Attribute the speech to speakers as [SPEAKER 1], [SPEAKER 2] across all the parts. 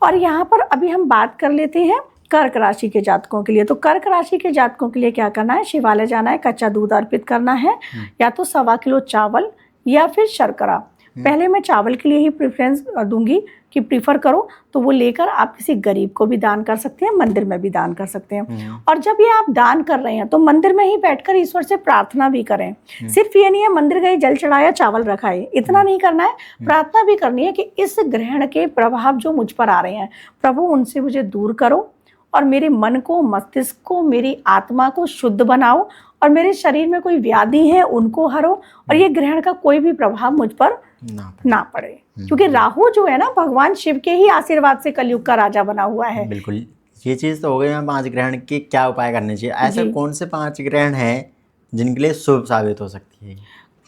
[SPEAKER 1] और यहाँ पर अभी हम बात कर लेते हैं कर्क राशि के जातकों के लिए। तो कर्क राशि के जातकों के लिए क्या करना है, शिवालय जाना है, कच्चा दूध अर्पित करना है, या तो 1.25 किलो चावल या फिर शर्करा। पहले मैं चावल के लिए ही प्रेफरेंस दूंगी कि प्रीफर करो, तो वो लेकर आप किसी गरीब को भी दान कर सकते हैं, मंदिर में भी दान कर सकते हैं। और जब ये आप दान कर रहे हैं तो मंदिर में ही बैठकर ईश्वर से प्रार्थना भी करें। सिर्फ ये नहीं है मंदिर गए, जल चढ़ाया, चावल रखाए, इतना नहीं करना है, प्रार्थना भी करनी है कि इस ग्रहण के प्रभाव जो मुझ पर आ रहे हैं प्रभु उनसे मुझे दूर करो, और मेरे मन को, मस्तिष्क को, मेरी आत्मा को शुद्ध बनाओ, और मेरे शरीर में कोई व्याधि है उनको हरो, और ये ग्रहण का कोई भी प्रभाव मुझ पर ना पड़े। क्योंकि राहु जो है ना भगवान शिव के ही आशीर्वाद से कलयुग का राजा बना हुआ है।
[SPEAKER 2] बिल्कुल, ये चीज तो हो गई। 5 ग्रहण के क्या उपाय करने चाहिए, ऐसे कौन से 5 ग्रहण हैं जिनके लिए शुभ साबित हो सकती है,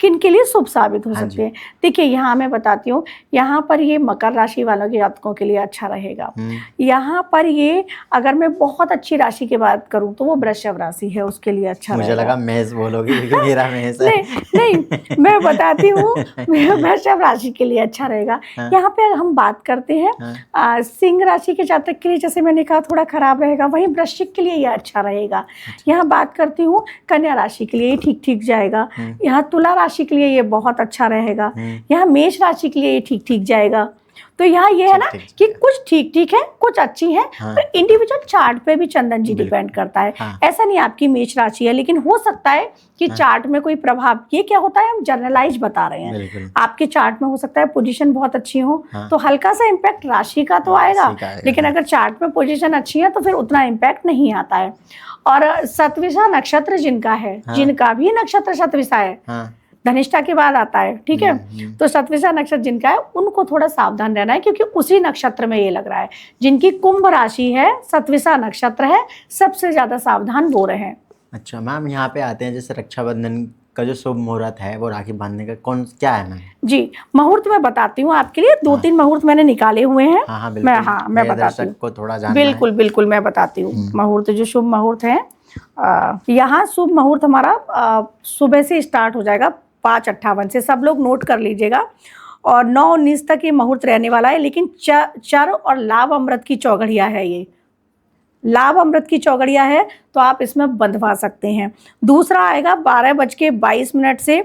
[SPEAKER 1] किन के लिए शुभ साबित हो सकते हैं? देखिए यहाँ मैं बताती हूँ, यहाँ पर ये मकर राशि वालों के जातकों के लिए अच्छा रहेगा। यहाँ पर ये अगर मैं बहुत अच्छी राशि की बात करूँ तो वो वृषभ राशि है, उसके लिए अच्छा
[SPEAKER 2] मुझे
[SPEAKER 1] रहेगा।
[SPEAKER 2] लगा मेष बोलोगी क्योंकि मेरा मेष है।
[SPEAKER 1] नहीं मैं बताती हूँ वृषभ राशि के लिए अच्छा रहेगा। यहाँ पे हम बात करते हैं सिंह राशि के जातक के लिए, जैसे मैंने कहा थोड़ा खराब रहेगा, वहीं वृश्चिक के लिए ये अच्छा रहेगा। यहाँ बात करती हूँ कन्या राशि के लिए ये ठीक ठीक जाएगा। यहाँ तुला राशि के लिए ये बहुत अच्छा रहेगा। यहाँ मेष राशि के लिए ये ठीक ठीक जाएगा। तो यहाँ ये है ना कि कुछ ठीक ठीक है, कुछ अच्छी है, पर इंडिविजुअल चार्ट पे भी चंदन जी डिपेंड करता है। ऐसा नहीं आपकी मेष राशि है, लेकिन हो सकता है कि चार्ट में कोई प्रभाव, ये क्या होता है हम जनरलाइज बता रहे हैं, आपके चार्ट में हो सकता है पोजीशन बहुत अच्छी हो तो हल्का सा इम्पैक्ट राशि का तो आएगा, लेकिन अगर चार्ट में पोजीशन अच्छी है तो फिर उतना इम्पैक्ट नहीं आता है। और सतविषा नक्षत्र जिनका है, जिनका भी नक्षत्र सतविषा है, धनिष्ठा के बाद आता है, ठीक है, तो सतविषा नक्षत्र जिनका है उनको थोड़ा सावधान रहना है, क्योंकि उसी नक्षत्र में ये लग रहा है। जिनकी कुंभ राशि है, सतविषा नक्षत्र है, सबसे ज्यादा सावधान वो रहे।
[SPEAKER 2] अच्छा मैम, यहाँ पे आते हैं जैसे रक्षाबंधन का जो शुभ मुहूर्त है वो राखी बांधने का क्या है मैम?
[SPEAKER 1] जी मुहूर्त मैं बताती हूँ आपके लिए, 2-3 मुहूर्त मैंने निकाले हुए हैं। मैं बताती हूँ,
[SPEAKER 2] को थोड़ा जानना
[SPEAKER 1] बिल्कुल
[SPEAKER 2] है।
[SPEAKER 1] बिल्कुल मैं बताती हूँ मुहूर्त, जो शुभ मुहूर्त है। यहाँ शुभ मुहूर्त हमारा सुबह से स्टार्ट हो जाएगा 5:58 से, सब लोग नोट कर लीजिएगा, और 9:19 तक ये मुहूर्त रहने वाला है। लेकिन चर और लाभ अमृत की चौघड़िया है, ये लाभ अमृत की चौघड़िया है, तो आप इसमें बंधवा सकते हैं। दूसरा आएगा 12:22 से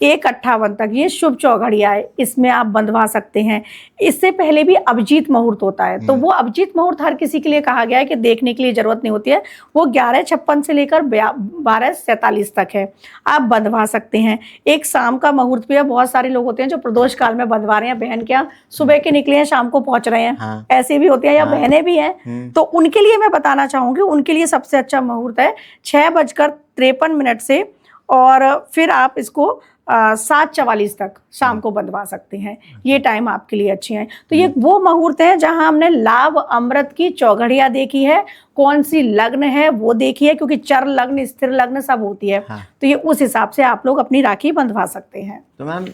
[SPEAKER 1] 1:58 तक, ये शुभ चौघड़िया है, इसमें आप बंधवा सकते हैं। इससे पहले भी अभिजीत मुहूर्त होता है, तो वो अभिजीत मुहूर्त हर किसी के लिए कहा गया है कि देखने के लिए जरूरत नहीं होती है, वो 11:56 से लेकर 12:47 तक है, आप बंधवा सकते हैं। एक शाम का मुहूर्त भी है, बहुत सारे लोग होते हैं जो प्रदोष काल में बंधवा रहे हैं, बहन क्या सुबह के निकले हैं शाम को पहुंच रहे हैं, ऐसे भी होते हैं, या बहनें भी हैं, तो उनके लिए मैं बताना चाहूंगी, उनके लिए सबसे अच्छा मुहूर्त है 6:53 से, और फिर आप इसको 7:44 तक शाम को बंधवा सकते हैं। ये टाइम आपके लिए अच्छे हैं। तो ये वो मुहूर्त है जहां हमने लाभ अमृत की चौघड़िया देखी है, कौन सी लग्न है वो देखी है, क्योंकि चर लग्न, स्थिर लग्न सब होती है। तो ये उस हिसाब से आप लोग अपनी राखी बंधवा सकते हैं।
[SPEAKER 2] तो मैम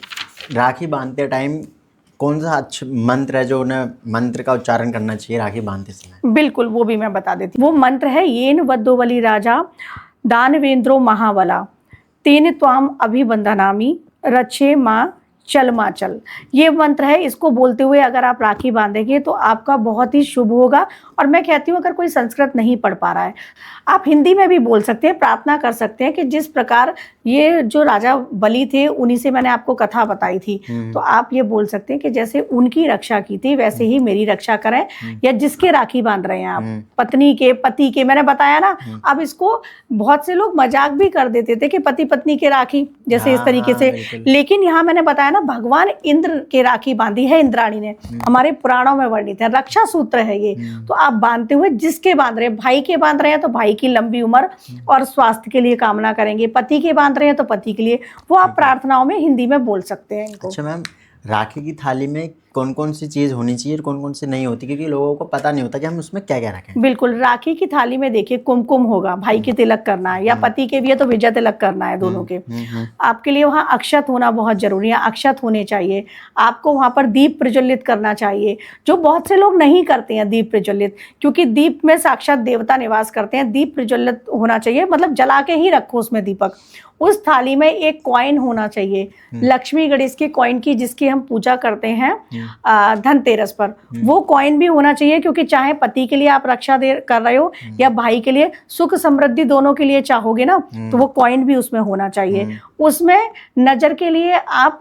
[SPEAKER 2] राखी बांधते टाइम कौन सा अच्छा मंत्र है जो उन्हें मंत्र का उच्चारण करना चाहिए राखी बांधते समय?
[SPEAKER 1] बिल्कुल, वो भी मैं बता देती हूँ। वो मंत्र है येन वद्दोबली राजा दानवेंद्रो महाबला तेन त्वाम अभिबंधनामी रचे माँ चल माँ चल। ये मंत्र है, इसको बोलते हुए अगर आप राखी बांधेंगे तो आपका बहुत ही शुभ होगा। और मैं कहती हूँ अगर कोई संस्कृत नहीं पढ़ पा रहा है, आप हिंदी में भी बोल सकते हैं, प्रार्थना कर सकते हैं कि जिस प्रकार ये जो राजा बलि थे उन्हीं से मैंने आपको कथा बताई थी, तो आप ये बोल सकते हैं कि जैसे उनकी रक्षा की थी वैसे ही मेरी रक्षा करें। या जिसके राखी बांध रहे हैं आप, पत्नी के, पति के, मैंने बताया ना। अब इसको बहुत से लोग मजाक भी कर देते थे कि पति पत्नी के राखी, जैसे इस तरीके से, लेकिन यहाँ मैंने बताया भगवान इंद्र के राखी बांधी है इंद्राणी ने, हमारे पुराणों में वर्णित है, रक्षा सूत्र है ये। तो आप बांधते हुए जिसके बांध रहे हैं, भाई के बांध रहे हैं तो भाई की लंबी उम्र और स्वास्थ्य के लिए कामना करेंगे, पति के बांध रहे हैं तो पति के लिए, वो आप प्रार्थनाओं में हिंदी में बोल सकते हैं इनको।
[SPEAKER 2] अच्छा मैम, राखी की थाली में कौन कौन सी चीज़ होनी चाहिए और कौन कौन सी नहीं होती, क्योंकि लोगों को पता नहीं होता कि हम उसमें क्या क्या रखें?
[SPEAKER 1] बिल्कुल, राखी की थाली में देखिए कुमकुम होगा, भाई के तिलक करना है, या पति के भी है तो विजय तिलक करना है, दोनों के। आपके लिए वहाँ अक्षत होना बहुत जरूरी है, अक्षत होने चाहिए। आपको वहाँ पर दीप प्रज्वलित करना चाहिए, जो बहुत से लोग नहीं करते हैं दीप प्रज्वलित, क्योंकि दीप में साक्षात देवता निवास करते हैं। दीप प्रज्वलित होना चाहिए, मतलब जला के ही रखो उसमें दीपक। उस थाली में एक कॉइन होना चाहिए, लक्ष्मी गणेश के कॉइन की, जिसकी हम पूजा करते हैं। धनतेरस पर वो कॉइन भी होना चाहिए, क्योंकि चाहे पति के लिए आप रक्षा दे कर रहे हो या भाई के लिए, सुख समृद्धि दोनों के लिए चाहोगे ना, तो वो कॉइन भी उसमें होना चाहिए। उसमें नजर के लिए आप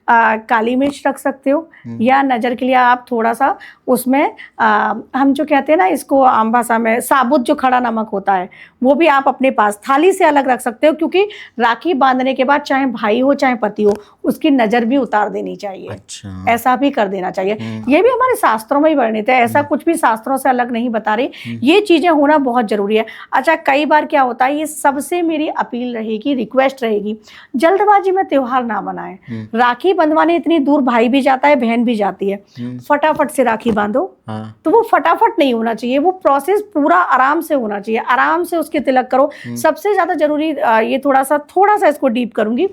[SPEAKER 1] काली मिर्च रख सकते हो, या नज़र के लिए आप थोड़ा सा उसमें हम जो कहते हैं ना, इसको आम भाषा में साबुत जो खड़ा नमक होता है, वो भी आप अपने पास थाली से अलग रख सकते हो, क्योंकि राखी बांधने के बाद चाहे भाई हो चाहे पति हो, उसकी नज़र भी उतार देनी चाहिए।
[SPEAKER 2] अच्छा।
[SPEAKER 1] ऐसा भी कर देना चाहिए। ये भी हमारे शास्त्रों में ही वर्णित है, ऐसा कुछ भी शास्त्रों से अलग नहीं बता रही। ये चीज़ें होना बहुत ज़रूरी है। अच्छा, कई बार क्या होता है, ये सबसे मेरी अपील रहेगी, रिक्वेस्ट रहेगी, जल्दबाजी में त्यौहार ना मनाएं। राखी बंधवाने इतनी दूर भाई भी जाता है, बहन भी जाती है, फटाफट से राखी बांधो। तो वो फटाफट नहीं होना चाहिए, वो प्रोसेस पूरा आराम से होना चाहिए, आराम से उसके तिलक करो। सबसे ज्यादा जरूरी, ये थोड़ा सा इसको डीप करूंगी,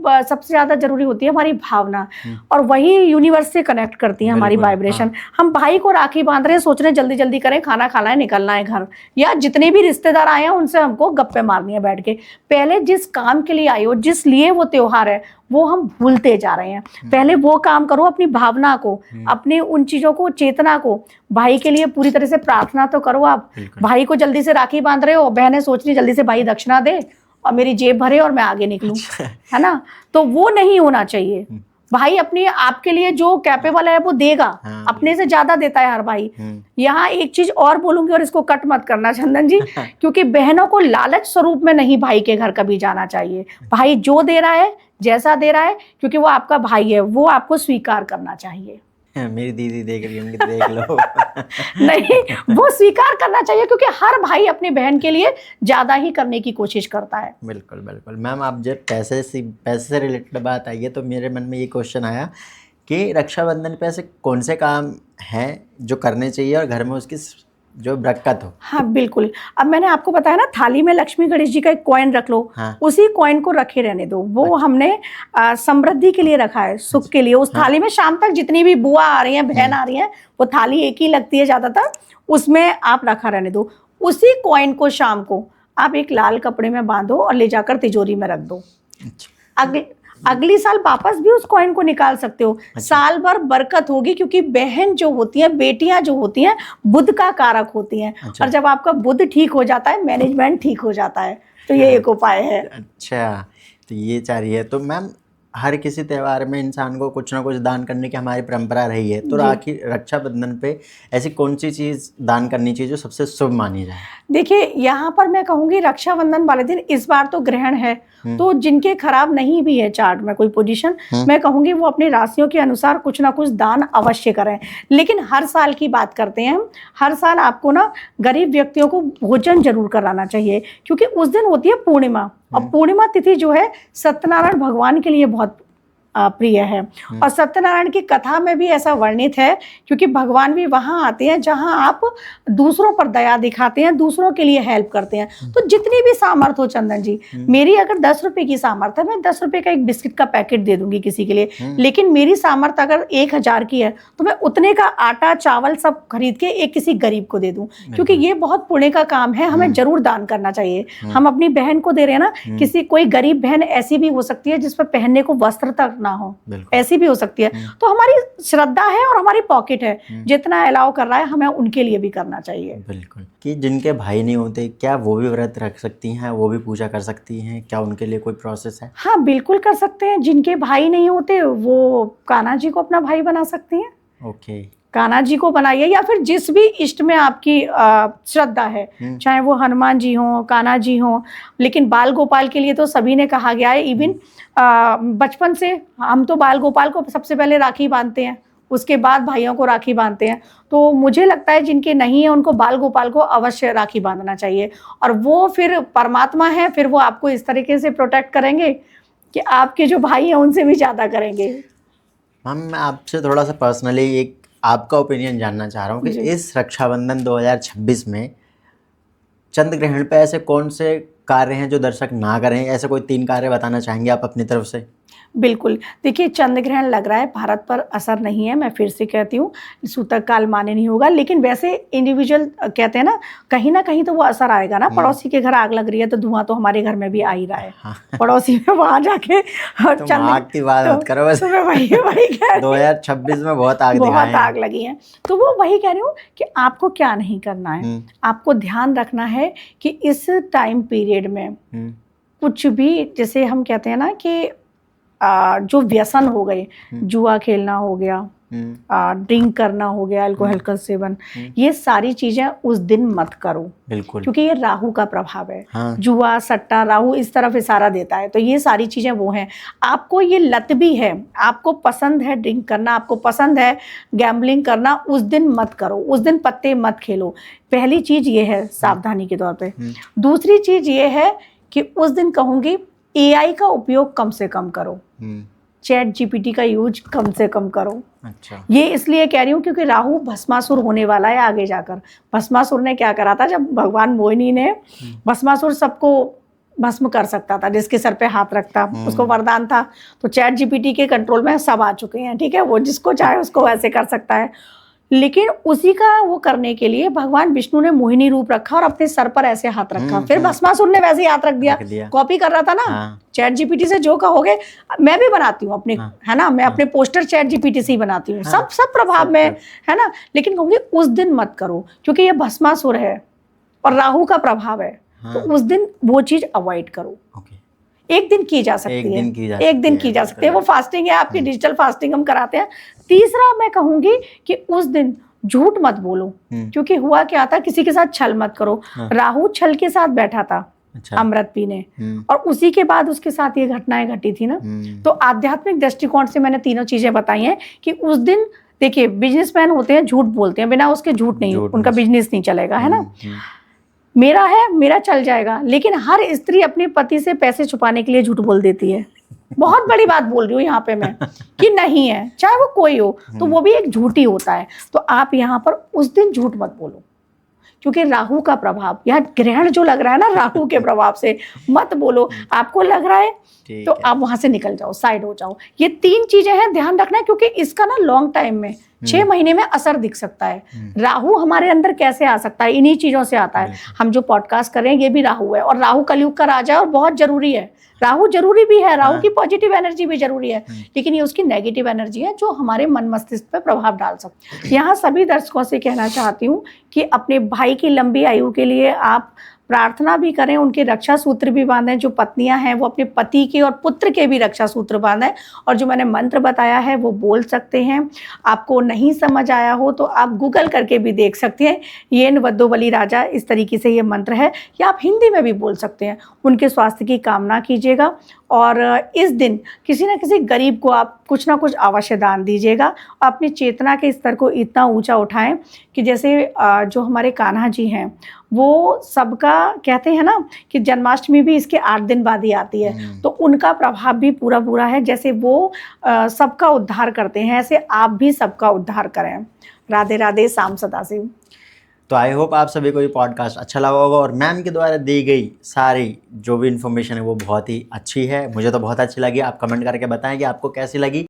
[SPEAKER 1] सबसे ज्यादा जरूरी होती है हमारी भावना, और वही यूनिवर्स से कनेक्ट करती है हमारी वाइब्रेशन। हम भाई को राखी बांध रहे हैं, सोच रहे हैं जल्दी जल्दी करें, खाना खाना है, निकलना है घर, या जितने भी रिश्तेदार आए हैं उनसे हमको गप्पे मारनी है बैठ के। पहले जिस काम के लिए आए हो, जिस लिए वो त्योहार है, वो हम भूलते जा रहे हैं। पहले वो काम करो, अपनी भावना को, अपने उन चीजों को, चेतना को, भाई के लिए पूरी तरह से प्रार्थना तो करो। आप भाई को जल्दी से राखी बांध रहे हो, बहनें सोच रही जल्दी से भाई दक्षिणा दे और मेरी जेब भरे और मैं आगे निकलूं, है ना? तो वो नहीं होना चाहिए। भाई अपने आपके लिए जो कैपेबल है वो देगा, अपने से ज्यादा देता है हर भाई। यहाँ एक चीज और बोलूंगी, और इसको कट मत करना चंदन जी, क्योंकि बहनों को लालच स्वरूप में नहीं भाई के घर कभी जाना चाहिए। भाई जो दे रहा है, जैसा दे रहा है, क्योंकि वो आपका भाई है, वो आपको स्वीकार करना चाहिए।
[SPEAKER 2] मेरी दीदी देख रही होंगी, देख लो।
[SPEAKER 1] नहीं, वो स्वीकार करना चाहिए, क्योंकि हर भाई अपनी बहन के लिए ज्यादा ही करने की कोशिश करता है।
[SPEAKER 2] बिल्कुल बिल्कुल। मैम, आप जब पैसे से रिलेटेड बात आई है, तो मेरे मन में ये क्वेश्चन आया कि रक्षाबंधन पे ऐसे कौन से काम हैं जो करने चाहिए और घर में उसकी जो बरकत हो।
[SPEAKER 1] हाँ बिल्कुल। अब मैंने आपको बताया ना, थाली में लक्ष्मी गणेश जी का एक कॉइन रख लो। हाँ। उसी कॉइन को रखे रहने दो। वो अच्छा। हमने समृद्धि के लिए रखा है, सुख के लिए। उस थाली में शाम तक जितनी भी बुआ आ रही हैं, बहन आ रही हैं, वो थाली एक ही लगती है ज्यादातर, उसमें आप रखा रहने दो। उसी कॉइन को शाम को आप एक लाल कपड़े में बांधो और ले जाकर तिजोरी में रख दो। अगली साल वापस भी उस कॉइन को निकाल सकते हो। अच्छा। साल भर बरकत होगी, क्योंकि बहन जो होती है, बेटियां जो होती हैं, बुध का कारक होती हैं। अच्छा। और जब आपका बुध ठीक हो जाता है, मैनेजमेंट ठीक हो जाता है। तो ये एक उपाय है।
[SPEAKER 2] अच्छा, तो ये चाहिए। तो मैम, हर किसी त्यौहार में इंसान को कुछ ना कुछ दान करने की हमारी परंपरा रही है, तो राखी रक्षाबंधन पे ऐसी कौन सी चीज़ दान करनी चाहिए जो सबसे शुभ मानी जाए? देखिए,
[SPEAKER 1] यहाँ पर मैं कहूँगी रक्षाबंधन वाले दिन, इस बार तो ग्रहण है, तो जिनके खराब नहीं भी है चार्ट में कोई पोजीशन, मैं कहूँगी वो अपनी राशियों के अनुसार कुछ ना कुछ दान अवश्य करें। लेकिन हर साल की बात करते हैं हम, हर साल आपको ना गरीब व्यक्तियों को भोजन जरूर कराना चाहिए, क्योंकि उस दिन होती है पूर्णिमा, और पूर्णिमा तिथि जो है सत्यनारायण भगवान के लिए बहुत प्रिय है। और सत्यनारायण की कथा में भी ऐसा वर्णित है, क्योंकि भगवान भी वहां आते हैं जहां आप दूसरों पर दया दिखाते हैं, दूसरों के लिए हेल्प करते हैं। तो जितनी भी सामर्थ्य हो चंदन जी, मेरी अगर 10 रुपए की सामर्थ्य है, मैं 10 रुपए का एक बिस्किट का पैकेट दे दूंगी किसी के लिए। लेकिन मेरी सामर्थ्य अगर 1000 की है, तो मैं उतने का आटा चावल सब खरीद के एक किसी गरीब को दे दूं, क्योंकि ये बहुत पुण्य का काम है। हमें जरूर दान करना चाहिए। हम अपनी बहन को दे रहे हैं ना, किसी कोई गरीब बहन ऐसी भी हो सकती है जिसपे पहनने को वस्त्र तक ना हो, ऐसी भी हो सकती है। तो हमारी श्रद्धा है और हमारी पॉकेट है, जितना अलाउ कर रहा है हमें उनके लिए भी करना चाहिए।
[SPEAKER 2] बिल्कुल। कि जिनके भाई नहीं होते, क्या वो भी व्रत रख सकती हैं, वो भी पूजा कर सकती हैं? क्या उनके लिए कोई प्रोसेस है?
[SPEAKER 1] हाँ बिल्कुल कर सकते हैं। जिनके भाई नहीं होते वो कान्हा जी को अपना भाई बना सकती हैं।
[SPEAKER 2] ओके।
[SPEAKER 1] कान्हा जी को बनाइए, या फिर जिस भी इष्ट में आपकी श्रद्धा है, चाहे वो हनुमान जी हो, कान्हा जी हो। लेकिन बाल गोपाल के लिए तो सभी ने कहा गया है, इवन बचपन से हम तो बाल गोपाल को सबसे पहले राखी बांधते हैं, उसके बाद भाइयों को राखी बांधते हैं। तो मुझे लगता है जिनके नहीं है उनको बाल गोपाल को अवश्य राखी बांधना चाहिए, और वो फिर परमात्मा है, फिर वो आपको इस तरीके से प्रोटेक्ट करेंगे कि आपके जो भाई हैं उनसे भी ज़्यादा करेंगे।
[SPEAKER 2] मैम, मैं आपसे थोड़ा सा पर्सनली एक आपका ओपिनियन जानना चाह रहा हूँ कि इस रक्षाबंधन 2026 में चंद्र ग्रहण पे ऐसे कौन से कार्य हैं जो दर्शक ना करें? ऐसे कोई 3 कार्य बताना चाहेंगे आप अपनी तरफ से?
[SPEAKER 1] बिल्कुल। देखिए, चंद्र ग्रहण लग रहा है, भारत पर असर नहीं है, मैं फिर से कहती हूँ, सूतक काल मान्य नहीं होगा, लेकिन वैसे इंडिविजुअल कहते हैं ना, कहीं न कहीं तो वो असर आएगा ना, पड़ोसी के घर आग लग रही है, तो धुआँ तो हमारे घर में भी आ ही रहा है।
[SPEAKER 2] हाँ।
[SPEAKER 1] पड़ोसी में वहाँ जाके
[SPEAKER 2] तुम आग की बात मत करो बस।
[SPEAKER 1] तो मैं वही कह रही हूँ।
[SPEAKER 2] 2026 में बहुत आग दिखाए
[SPEAKER 1] बहुत
[SPEAKER 2] हैं।
[SPEAKER 1] आग लगी है। तो वो वही कह रही हूँ कि आपको क्या नहीं करना है, आपको ध्यान रखना है कि इस टाइम पीरियड में कुछ भी, जैसे हम कहते हैं ना कि जो व्यसन हो गए, जुआ खेलना हो गया, ड्रिंक करना हो गया, अल्कोहल का सेवन, ये सारी चीजें उस दिन मत करो,
[SPEAKER 2] बिल्कुल,
[SPEAKER 1] क्योंकि ये राहु का प्रभाव है।
[SPEAKER 2] हाँ।
[SPEAKER 1] जुआ, सट्टा, राहु इस तरफ इशारा देता है, तो ये सारी चीजें वो हैं। आपको ये लत भी है, आपको पसंद है ड्रिंक करना, आपको पसंद है गैम्बलिंग करना, उस दिन मत करो, उस दिन पत्ते मत खेलो। पहली चीज ये है सावधानी के तौर पे। दूसरी चीज ये है कि उस दिन कहूंगी AI का उपयोग कम से कम करो, चैट GPT का यूज कम से कम करो।
[SPEAKER 2] अच्छा।
[SPEAKER 1] ये इसलिए कह रही हूँ क्योंकि राहु भस्मासुर होने वाला है आगे जाकर। भस्मासुर ने क्या करा था, जब भगवान मोहिनी ने, भस्मासुर सबको भस्म कर सकता था, जिसके सर पे हाथ रखता, उसको वरदान था। तो चैट GPT के कंट्रोल में सब आ चुके हैं, ठीक है, वो जिसको चाहे उसको वैसे कर सकता है। लेकिन उसी का वो करने के लिए भगवान विष्णु ने मोहिनी रूप रखा और अपने सर पर ऐसे हाथ रखा, फिर भस्मासुर ने वैसे ही हाथ रख दिया। कॉपी कर रहा था ना, चैट GPT से जो कहोगे, मैं भी बनाती हूँ अपने, है ना, मैं अपने पोस्टर चैट GPT से ही बनाती हूँ, सब प्रभाव में, है ना। लेकिन कहूँगी उस दिन मत करो, क्योंकि ये भस्मासुर है और राहु का प्रभाव है, तो उस दिन वो चीज अवॉइड करो। एक दिन की जा सकती है, एक दिन की जा सकती है, वो फास्टिंग है आपकी, डिजिटल फास्टिंग हम कराते हैं। तीसरा मैं कहूंगी कि उस दिन झूठ मत बोलो, क्योंकि हुआ क्या था, किसी के साथ छल मत करो। राहु छल के साथ बैठा था, अमृत पीने, और उसी के बाद उसके साथ ये घटनाएं घटी थी ना। तो आध्यात्मिक दृष्टिकोण से मैंने तीनों चीजें बताई हैं कि उस दिन, देखिए, बिजनेसमैन होते हैं, झूठ बोलते हैं, बिना उसके झूठ नहीं, उनका बिजनेस नहीं चलेगा, है ना। मेरा है, मेरा चल जाएगा, लेकिन हर स्त्री अपने पति से पैसे छुपाने के लिए झूठ बोल देती है। बहुत बड़ी बात बोल रही हूँ यहाँ पे मैं, कि नहीं है, चाहे वो कोई हो, तो वो भी एक झूठ ही होता है। तो आप यहाँ पर उस दिन झूठ मत बोलो, क्योंकि राहु का प्रभाव, यहाँ ग्रहण जो लग रहा है ना, राहु के प्रभाव से मत बोलो। आपको लग रहा है तो आप वहां से निकल जाओ, साइड हो जाओ। ये 3 चीजें हैं, ध्यान रखना, क्योंकि इसका ना लॉन्ग टाइम में 6 महीने में असर दिख सकता है। राहु हमारे अंदर कैसे आ सकता है, इन्हीं चीजों से आता है। हम जो पॉडकास्ट कर रहे हैं ये भी राहु है, और राहु कलयुग का राजा है और बहुत जरूरी है। राहु जरूरी भी है, राहु की पॉजिटिव एनर्जी भी जरूरी है, लेकिन ये उसकी नेगेटिव एनर्जी है जो हमारे मन मस्तिष्क पे प्रभाव डाल सकती है। यहाँ सभी दर्शकों से कहना चाहती हूँ कि अपने भाई की लंबी आयु के लिए आप प्रार्थना भी करें, उनके रक्षा सूत्र भी बांधें। जो पत्नियां हैं वो अपने पति के और पुत्र के भी रक्षा सूत्र बांधें, और जो मैंने मंत्र बताया है वो बोल सकते हैं। आपको नहीं समझ आया हो तो आप गूगल करके भी देख सकते हैं, येन वद्दो बलि राजा, इस तरीके से ये मंत्र है, या आप हिंदी में भी बोल सकते हैं। उनके स्वास्थ्य की कामना कीजिएगा, और इस दिन किसी न किसी गरीब को आप कुछ ना कुछ अवश्य दान दीजिएगा। अपनी चेतना के स्तर को इतना ऊंचा उठाएं कि जैसे जो हमारे कान्हा जी हैं, वो सबका कहते हैं ना कि जन्माष्टमी भी इसके 8 दिन बाद ही आती है, तो उनका प्रभाव भी पूरा है। जैसे वो सबका उद्धार करते हैं, ऐसे आप भी सबका उद्धार करें। राधे राधे, शाम सदाशिव।
[SPEAKER 2] तो आई होप आप सभी को ये पॉडकास्ट अच्छा लगा होगा, और मैम के द्वारा दी गई सारी जो भी इन्फॉर्मेशन है वो बहुत ही अच्छी है, मुझे तो बहुत अच्छी लगी। आप कमेंट करके बताएं कि आपको कैसी लगी।